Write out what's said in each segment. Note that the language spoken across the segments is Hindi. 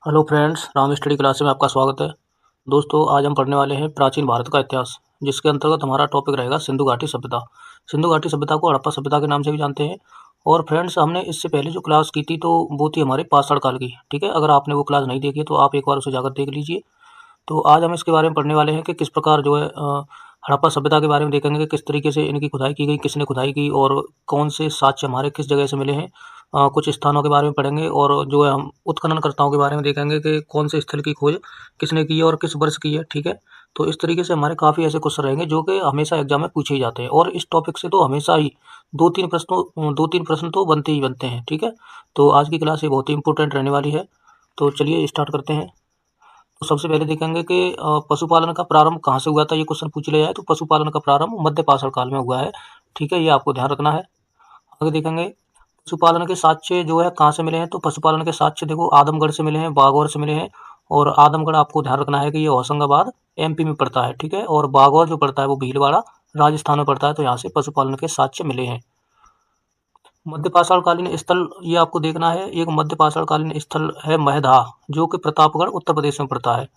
Hello friends, Ram study class में आपका स्वागत है। दोस्तों, आज हम पढ़ने वाले हैं प्राचीन भारत का इतिहास, जिसके अंतर्गत हमारा टॉपिक रहेगा सिंधु घाटी सभ्यता। सिंधु घाटी सभ्यता को हड़प्पा सभ्यता के नाम से भी जानते हैं। और फ्रेंड्स, हमने इससे पहले जो क्लास की थी तो वो थी हमारे पाषाण काल की। ठीक है, अगर आपने वो क्लास नहीं देखी है तो आप एक बार उसे जाकर देख लीजिए। तो आज हम इसके बारे में पढ़ने वाले हैं कि किस प्रकार जो है हड़प्पा सभ्यता के बारे में देखेंगे कि किस तरीके से इनकी खुदाई की गई, किसने खुदाई की और कौन से साक्ष्य हमारे किस जगह से मिले हैं। कुछ स्थानों के बारे में पढ़ेंगे और जो है हम उत्खननकर्ताओं के बारे में देखेंगे कि कौन से स्थल की खोज किसने की है और किस वर्ष की है। ठीक है, तो इस तरीके से हमारे काफ़ी ऐसे क्वेश्चन रहेंगे जो कि हमेशा एग्जाम में पूछे ही जाते हैं और इस टॉपिक से तो हमेशा ही दो तीन प्रश्न तो बनते ही बनते हैं। ठीक है, तो आज की क्लास ये बहुत ही इंपॉर्टेंट रहने वाली है। तो चलिए स्टार्ट करते हैं। तो सबसे पहले देखेंगे कि पशुपालन का प्रारंभ कहाँ से हुआ था। ये क्वेश्चन पूछ लिया जाए तो पशुपालन का प्रारंभ मध्य पाषाण काल में हुआ है। ठीक है, ये आपको ध्यान रखना है। आगे देखेंगे पशुपालन के साक्ष्य जो है कहाँ से मिले हैं। तो पशुपालन के साक्ष्य देखो आदमगढ़ से मिले हैं, बागौर से मिले हैं। और आदमगढ़ आपको ध्यान रखना है कि ये होशंगाबाद एमपी में पड़ता है। ठीक है, और बागौर जो पड़ता है वो भीलवाड़ा राजस्थान में पड़ता है। तो यहाँ से पशुपालन के साक्ष्य मिले हैं। मध्य पाषाणकालीन स्थल ये आपको देखना है। एक मध्य पाषाणकालीन स्थल है महदा, जो कि प्रतापगढ़ उत्तर प्रदेश में पड़ता है।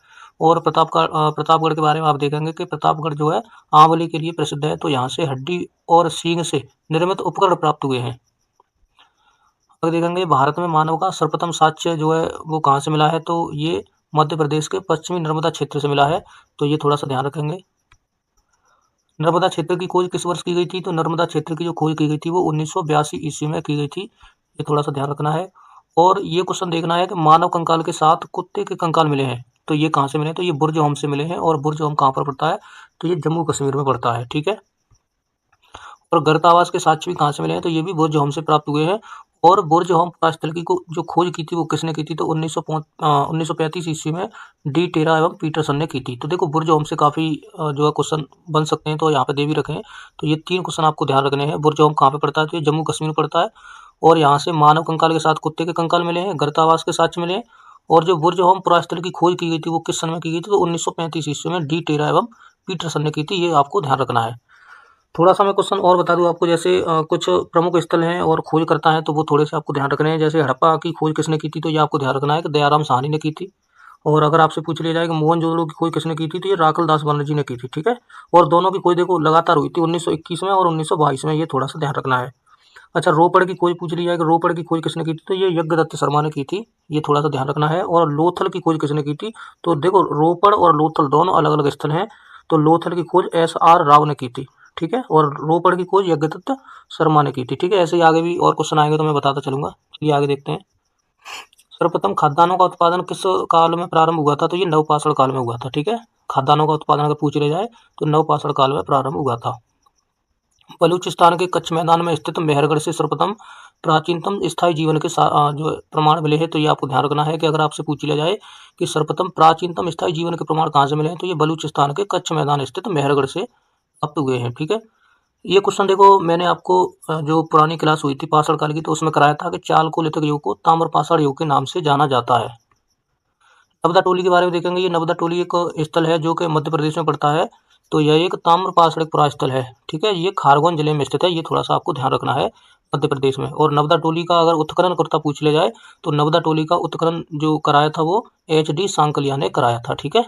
और प्रतापगढ़ के बारे में आप देखेंगे कि प्रतापगढ़ जो है आंवले के लिए प्रसिद्ध है। तो यहाँ से हड्डी और सींग से निर्मित उपकरण प्राप्त हुए हैं। अगर देखेंगे भारत में मानव का सर्वप्रथम साक्ष्य जो है वो कहाँ से मिला है। तो ये मध्य प्रदेश के पश्चिमी नर्मदा क्षेत्र से मिला है। तो ये थोड़ा सा ध्यान रखेंगे। नर्मदा क्षेत्र की खोज किस वर्ष की गई थी। तो नर्मदा क्षेत्र की जो खोज की गई थी वो 1982 ईस्वी में की गई थी। ये थोड़ा सा ध्यान रखना है। और ये क्वेश्चन देखना है कि मानव कंकाल के साथ कुत्ते के कंकाल मिले हैं। तो ये कहाँ से मिले हैं। तो ये बुर्ज होम से मिले हैं। और बुर्ज होम कहाँ पर पड़ता है। तो ये जम्मू कश्मीर में पड़ता है। ठीक है, और गर्तावास के साक्ष्य भी कहाँ से मिले हैं। तो ये भी बुर्ज होम से प्राप्त हुए हैं। और बुर्ज होम स्थल की जो खोज की थी वो किसने की थी। तो 1935 ईस्वी में डी टेरा एवं पीटरसन ने की थी। तो देखो बुर्ज होम से काफ़ी जो है क्वेश्चन बन सकते हैं, तो यहाँ पे दे भी रखे हैं। तो ये 3 क्वेश्चन आपको ध्यान रखने हैं। बुर्ज होम कहाँ पे पड़ता है। तो ये जम्मू कश्मीर में पड़ता है। और यहाँ से मानव कंकाल के साथ कुत्ते के कंकाल मिले हैं, गर्तावास के साक्ष्य मिले हैं। और जो बुर्ज होम पुरास्थल की खोज की गई थी वो किस सन में की गई थी। तो 1935 ईस्वी में डी टेरा एवं पीटरसन ने की थी। ये आपको ध्यान रखना है। थोड़ा सा मैं क्वेश्चन और बता दूं आपको, जैसे कुछ प्रमुख स्थल हैं और खोज करता है तो वो थोड़े से आपको ध्यान रखने हैं। जैसे हड़प्पा की खोज किसने की थी। तो ये आपको ध्यान रखना है कि दयाराम साहनी ने की थी। और अगर आपसे पूछ लिया जाए कि मोहनजोदड़ो की खोज किसने की थी। तो ये राखल दास बनर्जी ने की थी। ठीक है, और दोनों की खोज देखो लगातार हुई थी 1921 में और 1922 में। ये थोड़ा सा ध्यान रखना है। अच्छा, रोपड़ की खोज पूछ ली जाए कि रोपड़ की खोज किसने की थी। तो ये यज्ञदत्त शर्मा ने की थी। ये थोड़ा सा ध्यान रखना है। और लोथल की खोज किसने की थी। तो देखो रोपड़ और लोथल दोनों अलग अलग स्थल हैं। तो लोथल की खोज SR राव ने की थी। ठीक है, और रोपड़ की खोज यज्ञदत्त शर्मा ने की थी। ठीक है, ऐसे ही आगे भी और क्वेश्चन आएंगे तो मैं बताता चलूंगा। चलिए आगे देखते हैं। सर्वप्रथम खाद्यान्नों का उत्पादन किस काल में प्रारंभ हुआ था। तो ये नवपाषाण काल में हुआ था। ठीक है, खाद्यान्नों का उत्पादन अगर पूछ लिया जाए तो नवपाषाण काल में प्रारंभ हुआ था। बलूचिस्तान के कच्छ मैदान में स्थित मेहरगढ़ से सर्वप्रथम प्राचीनतम स्थायी जीवन के जो प्रमाण मिले हैं। तो ये आपको ध्यान रखना है कि अगर आपसे पूछ लिया जाए कि सर्वप्रथम प्राचीनतम स्थायी जीवन के प्रमाण कहाँ से मिले हैं। तो ये बलूचिस्तान के कच्छ मैदान स्थित मेहरगढ़ से प्राप्त हुए हैं। ठीक है, ये क्वेश्चन देखो मैंने आपको जो पुरानी क्लास हुई थी पाषाण काल की तो उसमें कराया था कि चालकोलिथिक युग को ताम्रपाषाण युग के नाम से जाना जाता है। नबदा टोली के बारे में देखेंगे। ये नबदा टोली एक स्थल है जो कि मध्य प्रदेश में पड़ता है। तो यह एक ताम्रपाषाणिक पुरास्थल है। ठीक है, ये खारगोन जिले में स्थित है। ये थोड़ा सा आपको ध्यान रखना है मध्य प्रदेश में। और नबदा टोली का अगर उत्खनन करता पूछ लिया जाए तो नबदा टोली का उत्खनन जो कराया था वो HD सांकलिया ने कराया था। ठीक है,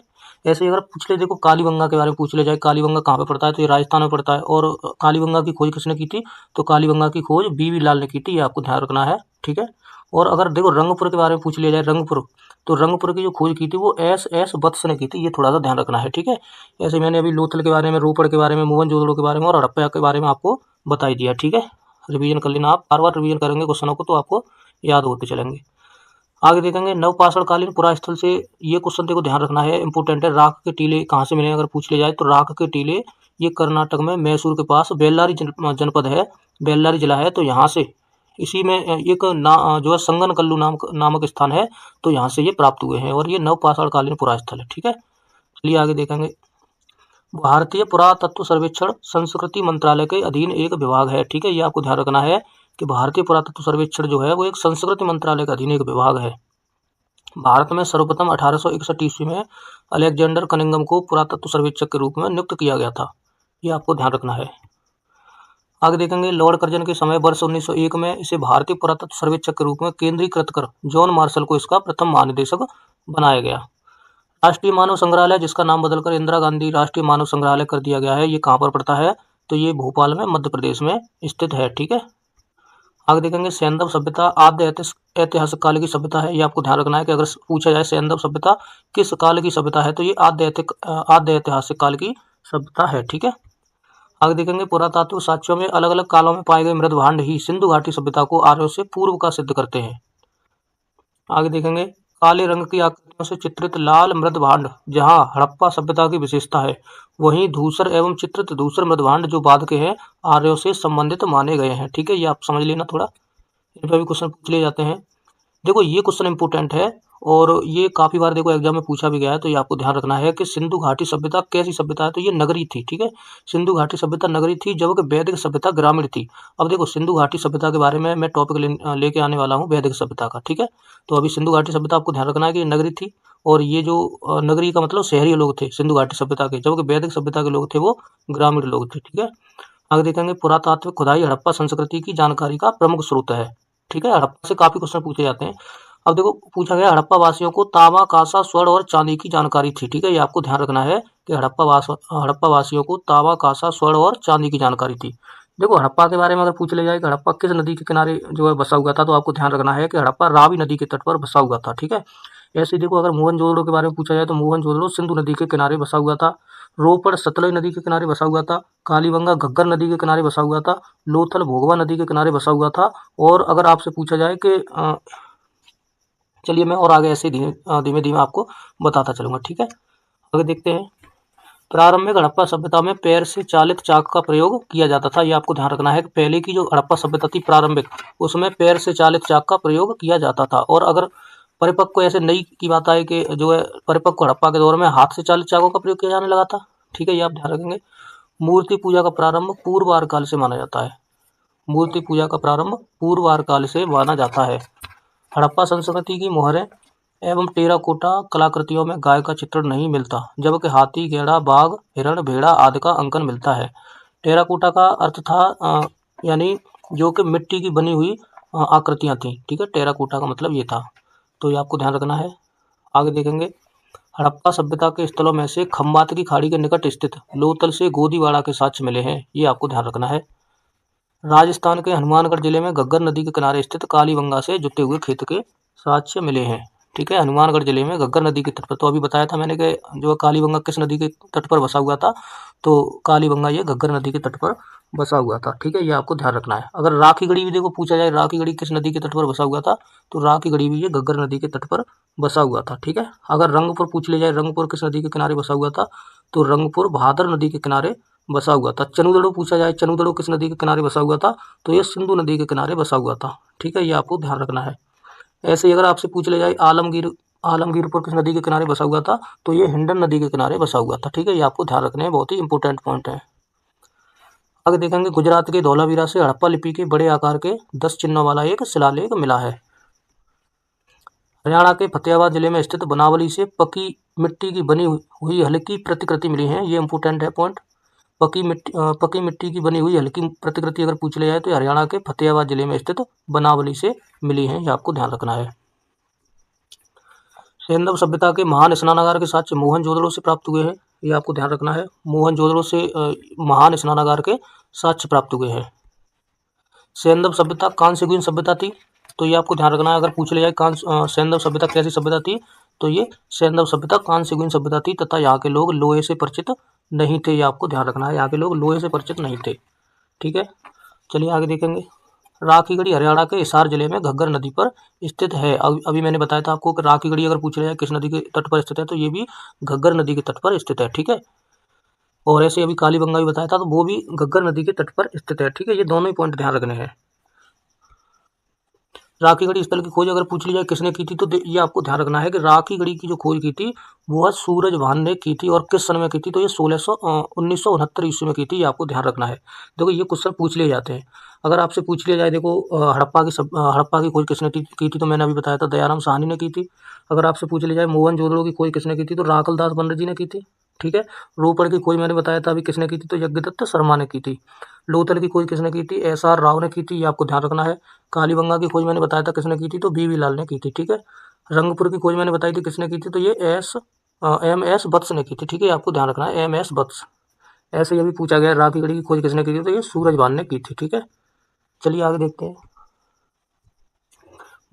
ऐसे ही अगर पूछ ले देखो कालीबंगा के बारे में पूछ लिया जाए, कालीबंगा कहाँ पे पड़ता है। तो ये राजस्थान में पड़ता है। और कालीबंगा की खोज किसने की थी। तो कालीबंगा की खोज BV लाल ने की थी। ये आपको ध्यान रखना है। ठीक है, और अगर देखो रंगपुर के बारे में पूछ लिया जाए, रंगपुर तो रंगपुर की जो खोज की थी वो SS वत्स ने की थी। ये थोड़ा सा ध्यान रखना है। ठीक है, ऐसे मैंने अभी लोथल के बारे में, रोपड़ के बारे में, मोहनजोदड़ो के बारे में और हड़प्पा के बारे में आपको बता ही दिया। ठीक है, रिवीजन कर लेना। आप बार बार रिवीजन करेंगे क्वेश्चनों को तो आपको याद होते चलेंगे। आगे देखेंगे नवपाषाण कालीन पुरास्थल से। ये क्वेश्चन देखो ध्यान रखना है, इंपोर्टेंट है। राख के टीले कहाँ से मिले अगर पूछ लिया जाए तो राख के टीले ये कर्नाटक में मैसूर के पास बेल्लारी जनपद है, बेल्लारी जिला है। तो यहाँ से इसी में एक जो है संगनकल्लू नामक स्थान है। तो यहाँ से ये प्राप्त हुए हैं और ये नवपाषाण कालीन पुरास्थल है। ठीक है, चलिए आगे देखेंगे। भारतीय पुरातत्व सर्वेक्षण संस्कृति मंत्रालय के अधीन एक विभाग है। ठीक है, ये आपको ध्यान रखना है कि भारतीय पुरातत्व सर्वेक्षण जो है वो एक संस्कृति मंत्रालय के अधीन एक विभाग है। भारत में सर्वप्रथम 1861 ईस्वी में अलेक्जेंडर कनिंघम को पुरातत्व सर्वेक्षक के रूप में नियुक्त किया गया था। ये आपको ध्यान रखना है। आगे देखेंगे लॉर्ड कर्जन के समय वर्ष 1901 में इसे भारतीय पुरातत्व सर्वेक्षक के रूप में केंद्रीकृत कर जॉन मार्शल को इसका प्रथम महानिदेशक बनाया गया। राष्ट्रीय मानव संग्रहालय, जिसका नाम बदलकर इंदिरा गांधी राष्ट्रीय मानव संग्रहालय कर दिया गया है, ये कहाँ पर पड़ता है? तो ये भोपाल में, मध्य प्रदेश में स्थित है। ठीक है, आगे देखेंगे सैंधव सभ्यता आद्य ऐतिहासिक काल की सभ्यता है। ये आपको ध्यान रखना है कि अगर पूछा जाए सैंधव सभ्यता किस काल की सभ्यता है, तो ये आद्य ऐतिहासिक काल की सभ्यता है। ठीक है, आगे देखेंगे पुरातात्विक साक्ष्यों में अलग अलग कालों में पाए गए मृद भांड ही सिंधु घाटी सभ्यता को आर्यों से पूर्व का सिद्ध करते हैं। आगे देखेंगे काले रंग की आकृतियों से चित्रित लाल मृद भांड जहाँ हड़प्पा सभ्यता की विशेषता है, वहीं धूसर एवं चित्रित धूसर मृद भांड जो बाद के हैं आर्यों से संबंधित माने गए हैं। ठीक है, ये आप समझ लेना थोड़ा, इन पर भी क्वेश्चन पूछ लिए जाते हैं। देखो ये क्वेश्चन इंपॉर्टेंट है और ये काफी बार देखो एग्जाम में पूछा भी गया है, तो ये आपको ध्यान रखना है कि सिंधु घाटी सभ्यता कैसी सभ्यता है, तो ये नगरी थी। ठीक है, सिंधु घाटी सभ्यता नगरी थी जबकि वैदिक सभ्यता ग्रामीण थी। अब देखो सिंधु घाटी सभ्यता के बारे में मैं टॉपिक लेके आने वाला हूँ वैदिक सभ्यता का। ठीक है, तो अभी सिंधु घाटी सभ्यता आपको ध्यान रखना है कि ये नगरी थी और ये जो नगरी का मतलब शहरी लोग थे सिंधु घाटी सभ्यता के, जबकि वैदिक सभ्यता के लोग थे वो ग्रामीण लोग थे। ठीक है, आगे देखेंगे पुरातात्विक खुदाई हड़प्पा संस्कृति की जानकारी का प्रमुख स्रोत है। ठीक है, हड़प्पा से काफी क्वेश्चन पूछे जाते हैं। अब देखो पूछा गया हड़प्पा वासियों को तांबा, कांसा, स्वर्ण और चांदी की जानकारी थी। ठीक है, ये आपको ध्यान रखना है कि हड़प्पा वासियों को तांबा, कांसा, स्वर्ण और चांदी की जानकारी थी। देखो हड़प्पा के बारे में अगर पूछ लिया जाए कि हड़प्पा किस नदी के किनारे जो है बसा हुआ था, तो आपको ध्यान रखना है कि हड़प्पा रावी नदी के तट पर बसा हुआ था। ठीक है, ऐसे ही देखो अगर मोहनजोदड़ो के बारे में पूछा जाए तो मोहनजोदड़ो सिंधु नदी के किनारे बसा हुआ था। रोपड़ सतलज नदी के किनारे बसा हुआ था। कालीबंगा घग्गर नदी के किनारे बसा हुआ था। लोथल भोगवा नदी के किनारे बसा हुआ था। और अगर आपसे पूछा जाए कि चलिए मैं और आगे ऐसे धीमे धीमे आपको बताता चलूंगा। ठीक है, आगे देखते हैं। प्रारंभिक हड़प्पा सभ्यता में पैर से चालित चाक का प्रयोग किया जाता था। ये आपको ध्यान रखना है कि पहले की जो हड़प्पा सभ्यता थी प्रारंभिक, उसमें पैर से चालित चाक का प्रयोग किया जाता था। और अगर परिपक्व ऐसे नई की बात आए कि जो है परिपक्व हड़प्पा के दौर में हाथ से चालित चाकों का प्रयोग किया जाने लगा था। ठीक है, ये आप ध्यान रखेंगे। मूर्ति पूजा का प्रारंभ पूर्वार्ध काल से माना जाता है। मूर्ति पूजा का प्रारंभ पूर्वार्ध काल से माना जाता है। हड़प्पा संस्कृति की मोहरें एवं टेराकोटा कलाकृतियों में गाय का चित्रण नहीं मिलता, जबकि हाथी, घोड़ा, बाघ, हिरण, भेड़ा आदि का अंकन मिलता है। टेराकोटा का अर्थ था यानी जो कि मिट्टी की बनी हुई आकृतियां थी। ठीक है, टेराकोटा का मतलब ये था, तो ये आपको ध्यान रखना है। आगे देखेंगे हड़प्पा सभ्यता के स्थलों में से खम्बात की खाड़ी के निकट स्थित लोथल से गोदीवाड़ा के साक्ष्य मिले हैं। ये आपको ध्यान रखना है। राजस्थान के हनुमानगढ़ जिले में घग्गर नदी के किनारे स्थित कालीबंगा से जुते हुए खेत के साक्ष्य मिले हैं। ठीक है, हनुमानगढ़ जिले में घग्गर नदी के तट पर, तो अभी बताया था मैंने कि जो कालीबंगा किस नदी के तट पर बसा हुआ था, तो कालीबंगा ये घग्गर नदी के तट पर बसा हुआ था। ठीक है, ये आपको ध्यान रखना है। अगर राखी गढ़ी भी देखो पूछा जाए राखी गढ़ी किस नदी के तट पर बसा हुआ था, तो राखी गढ़ी भी ये घग्गर नदी के तट पर बसा हुआ था। ठीक है, अगर रंगपुर पूछ लिया जाए रंगपुर किस नदी के किनारे बसा हुआ था, तो रंगपुर भादर नदी के किनारे बसा हुआ था। चनुदड़ो पूछा जाए चनुदड़ो किस नदी के किनारे बसा हुआ था, तो ये सिंधु नदी के किनारे बसा हुआ था। ठीक है, ये आपको ध्यान रखना है। ऐसे ही अगर आपसे पूछ लिया जाए आलमगीरपुर किस नदी के किनारे बसा हुआ था, तो ये हिंडन नदी के किनारे बसा हुआ था। ठीक है, ये आपको ध्यान रखने हैं, बहुत ही इंपॉर्टेंट पॉइंट है। आगे देखेंगे गुजरात के धौलावीरा से हड़प्पा लिपि के बड़े आकार के 10 चिन्हों वाला एक शिलालेख मिला है। हरियाणा के फतेहाबाद जिले में स्थित बनावली से पकी मिट्टी की बनी हुई हल्की प्रतिकृति मिली है। ये इंपॉर्टेंट है पॉइंट। पकी मिट्टी की बनी हुई हल्की प्रतिकृति अगर पूछ लिया जाए तो हरियाणा के फतेहाबाद जिले में स्थित बनावली से मिली है। ये आपको ध्यान रखना है। सैंधव सभ्यता के महान स्नानागार के साक्ष्य मोहनजोदड़ो से प्राप्त हुए हैं। ये आपको ध्यान रखना है। मोहनजोदड़ो से महान स्नानागार के साक्ष्य प्राप्त हुए हैं। सैंधव सभ्यता कांस्ययुगीन सभ्यता थी, तो ये आपको ध्यान रखना है। अगर पूछ लिया जाए सैंधव सभ्यता कैसी सभ्यता थी, तो ये सैंधव सभ्यता कांस्ययुगीन सभ्यता थी तथा यहाँ के लोग लोहे से परिचित नहीं थे। ये आपको ध्यान रखना है, यहाँ के लोग लोहे से परिचित नहीं थे। ठीक है, चलिए आगे देखेंगे। राखीगढ़ी हरियाणा के हिसार जिले में घग्गर नदी पर स्थित है। अभी मैंने बताया था आपको कि राखीगढ़ी अगर पूछ लिया जाए किस नदी के तट पर स्थित है, तो ये भी घग्गर नदी के तट पर स्थित है। ठीक है, और ऐसे अभी कालीबंगा भी बताया था, तो वो भी घग्गर नदी के तट पर स्थित है। ठीक है, ये दोनों ही पॉइंट ध्यान रखने हैं। राखीगढ़ी स्थल की खोज अगर पूछ ली जाए किसने की थी, तो ये आपको ध्यान रखना है कि राखीगढ़ी की जो खोज की थी वो सूरजभान ने की थी। और किस सन में की थी, तो ये 1969 ईस्वी में की थी। ये आपको ध्यान रखना है। देखो ये क्वेश्चन पूछ लिए जाते हैं। अगर आपसे पूछ लिया जाए देखो हड़प्पा की खोज किसने की थी, तो मैंने अभी बताया था दयाराम साहनी ने की थी। अगर आपसे पूछ लिया जाए मोहनजोदड़ो की खोज किसने की थी, तो राखलदास बनर्जी ने की थी। ठीक है, रोपड़ की खोज मैंने बताया था अभी किसने की थी, तो यज्ञदत्त शर्मा ने की थी। लोथल की खोज किसने की थी, SR राव ने की थी। ये आपको ध्यान रखना है। कालीबंगा की खोज मैंने बताया था किसने की थी, तो BV लाल ने की थी। ठीक है, रंगपुर की खोज मैंने बताई थी किसने की थी, तो ये MS वत्स ने की थी। ठीक है, आपको ध्यान रखना है MS वत्स। ऐसे ये भी पूछा गया राव की गढ़ी की खोज किसने की थी, तो ये सूरजभान ने की थी। ठीक है, चलिए आगे देखते हैं।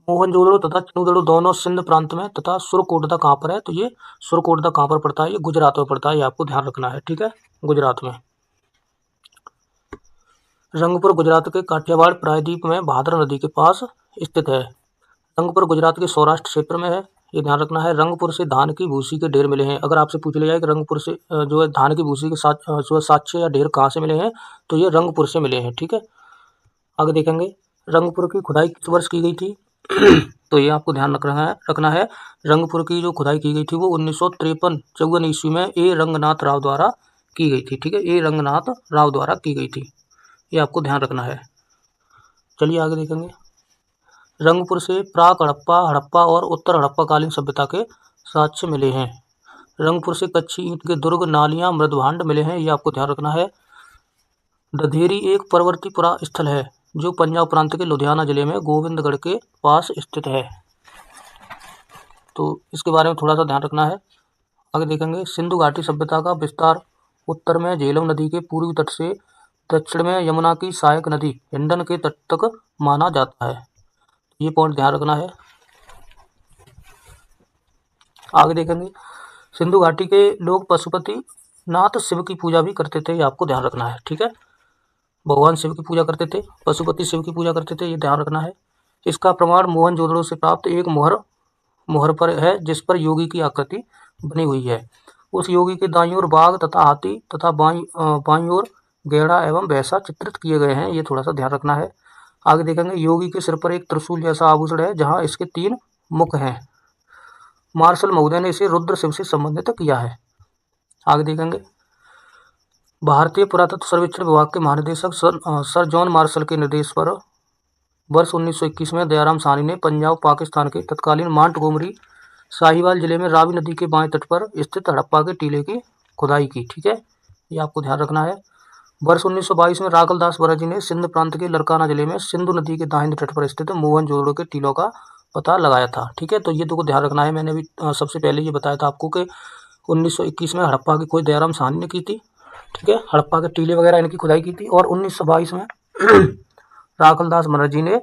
मोहनजोदड़ो तथा चंदोड़ दोनों सिंध प्रांत में तथा सुरकोटदा कहाँ पर है, तो ये सुरकोटदा कहाँ पर पड़ता है, ये गुजरात में पड़ता है, ये आपको ध्यान रखना है। ठीक है, गुजरात में। रंगपुर गुजरात के काठियावाड़ प्रायद्वीप में भादर नदी के पास स्थित है। रंगपुर गुजरात के सौराष्ट्र क्षेत्र में है, ये ध्यान रखना है। रंगपुर से धान की भूसी के ढेर मिले हैं। अगर आपसे पूछ लिया जाए कि रंगपुर से जो है धान की भूसी के साथ जो साक्ष्य या ढेर कहाँ से मिले हैं, तो ये रंगपुर से मिले हैं। ठीक है, आगे देखेंगे। रंगपुर की खुदाई किस वर्ष की गई थी तो ये आपको ध्यान रखना है। रंगपुर की जो खुदाई की गई थी वो 1953-54 ईस्वी में ए रंगनाथ राव द्वारा की गई थी। ठीक है, ए रंगनाथ राव द्वारा की गई थी, ये आपको ध्यान रखना है। चलिए आगे देखेंगे। रंगपुर से प्राक हड़प्पा, हड़प्पा और उत्तर हड़प्पाकालीन सभ्यता के साक्ष्य मिले हैं। रंगपुर से कच्ची ईंट के दुर्ग, नालियां, मृदभांड मिले हैं, ये आपको ध्यान रखना है। दधेरी एक परवर्ती पुरा स्थल है जो पंजाब प्रांत के लुधियाना जिले में गोविंदगढ़ के पास स्थित है, तो इसके बारे में थोड़ा सा ध्यान रखना है। आगे देखेंगे। सिंधु घाटी सभ्यता का विस्तार उत्तर में झेलम नदी के पूर्वी तट से दक्षिण में यमुना की सहायक नदी हिंडन के तट तक माना जाता है, ये पॉइंट ध्यान रखना है। आगे देखेंगे। सिंधु घाटी के लोग पशुपति नाथ शिव की पूजा भी करते थे, ये आपको ध्यान रखना है। ठीक है, भगवान शिव की पूजा करते थे, पशुपति शिव की पूजा करते थे, ये ध्यान रखना है। इसका प्रमाण मोहनजोदड़ो से प्राप्त एक मोहर पर है जिस पर योगी की आकृति बनी हुई है। उस योगी के दाईं ओर बाघ तथा हाथी तथा बाईं ओर गैड़ा एवं भैंसा चित्रित किए गए हैं, ये थोड़ा सा ध्यान रखना है। आगे देखेंगे। योगी के सिर पर एक त्रिशूल जैसा आभूषण है जहां इसके 3 मुख हैं। मार्शल महोदय ने इसे रुद्र शिव से संबंधित किया है। आगे देखेंगे। भारतीय पुरातत्व सर्वेक्षण विभाग के महानिदेशक सर जॉन मार्शल के निर्देश पर वर्ष 1921 में दयाराम साहनी ने पंजाब पाकिस्तान के तत्कालीन मांटगोमरी साहिवाल जिले में रावी नदी के बाएं तट पर स्थित हड़प्पा के टीले की खुदाई की। ठीक है, ये आपको ध्यान रखना है। वर्ष 1922 में रागलदास बराजी ने सिंध प्रांत के लरकाना जिले में सिंधु नदी के दाहिने तट पर स्थित मोहनजोदड़ो के टीलों का पता लगाया था। ठीक है, तो ये तो ध्यान रखना है। मैंने भी सबसे पहले ये बताया था आपको कि 1921 में हड़प्पा की खोज दयाराम साहनी ने की थी। ठीक है, हड़प्पा के टीले वगैरह इनकी खुदाई की थी, और 1922 में राखलदास बनर्जी ने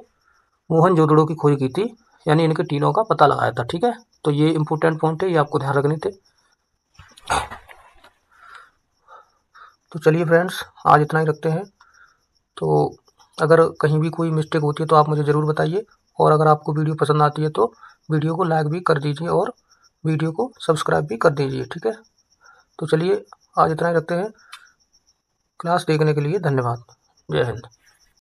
मोहनजोदड़ो की खोज की थी, यानी इनके टीलों का पता लगाया था। ठीक है, तो ये इंपॉर्टेंट पॉइंट है, ये आपको ध्यान रखने थे। तो चलिए फ्रेंड्स, आज इतना ही रखते हैं। तो अगर कहीं भी कोई मिस्टेक होती है तो आप मुझे ज़रूर बताइए, और अगर आपको वीडियो पसंद आती है तो वीडियो को लाइक भी कर दीजिए और वीडियो को सब्सक्राइब भी कर दीजिए। ठीक है, तो चलिए आज इतना ही रखते हैं। क्लास देखने के लिए धन्यवाद। जय हिंद।